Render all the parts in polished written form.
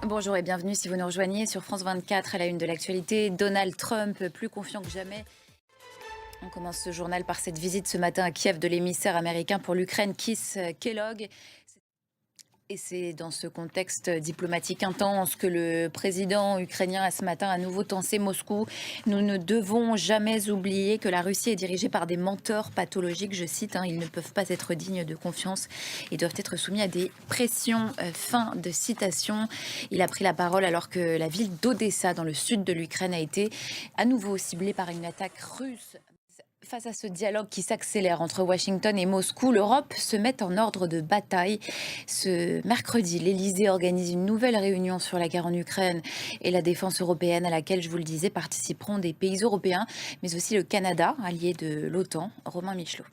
Bonjour et bienvenue si vous nous rejoignez sur France 24 à la une de l'actualité. Donald Trump, plus confiant que jamais. On commence ce journal par cette visite ce matin à Kiev de l'émissaire américain pour l'Ukraine, Keith Kellogg. Et c'est dans ce contexte diplomatique intense que le président ukrainien a ce matin à nouveau tensé Moscou. Nous ne devons jamais oublier que la Russie est dirigée par des menteurs pathologiques, je cite, ils ne peuvent pas être dignes de confiance et doivent être soumis à des pressions. Fin de citation. Il a pris la parole alors que la ville d'Odessa, dans le sud de l'Ukraine, a été à nouveau ciblée par une attaque russe. Face à ce dialogue qui s'accélère entre Washington et Moscou, l'Europe se met en ordre de bataille. Ce mercredi, l'Élysée organise une nouvelle réunion sur la guerre en Ukraine et la défense européenne à laquelle, je vous le disais, participeront des pays européens, mais aussi le Canada, allié de l'OTAN. Romain Michelot.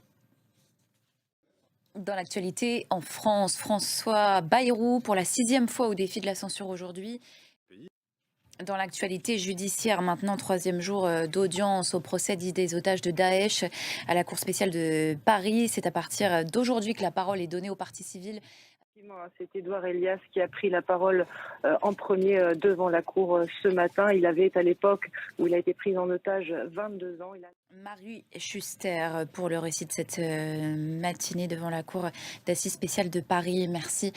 Dans l'actualité, en France, François Bayrou, pour la 6e fois au défi de la censure aujourd'hui. Dans l'actualité judiciaire, maintenant, 3e jour d'audience au procès dit des otages de Daesh à la Cour spéciale de Paris. C'est à partir d'aujourd'hui que la parole est donnée aux parties civiles. Effectivement, c'est Édouard Elias qui a pris la parole en premier devant la Cour ce matin. Il avait, à l'époque où il a été pris en otage, 22 ans. Marie Schuster pour le récit de cette matinée devant la Cour d'assises spéciale de Paris. Merci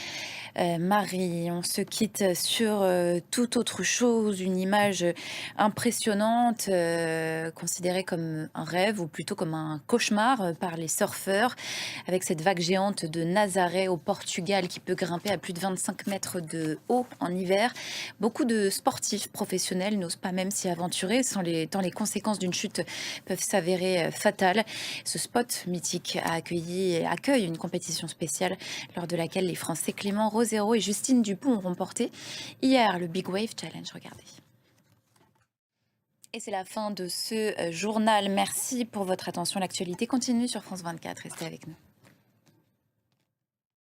Marie. On se quitte sur toute autre chose, une image impressionnante, considérée comme un rêve ou plutôt comme un cauchemar par les surfeurs, avec cette vague géante de Nazaré au Portugal qui peut grimper à plus de 25 mètres de haut en hiver. Beaucoup de sportifs professionnels n'osent pas même s'y aventurer, tant les conséquences d'une chute peuvent s'avérer fatales. Ce spot mythique accueille une compétition spéciale lors de laquelle les Français Clément Rosero et Justine Dupont ont remporté hier le Big Wave Challenge. Regardez. Et c'est la fin de ce journal. Merci pour votre attention. L'actualité continue sur France 24. Restez avec nous.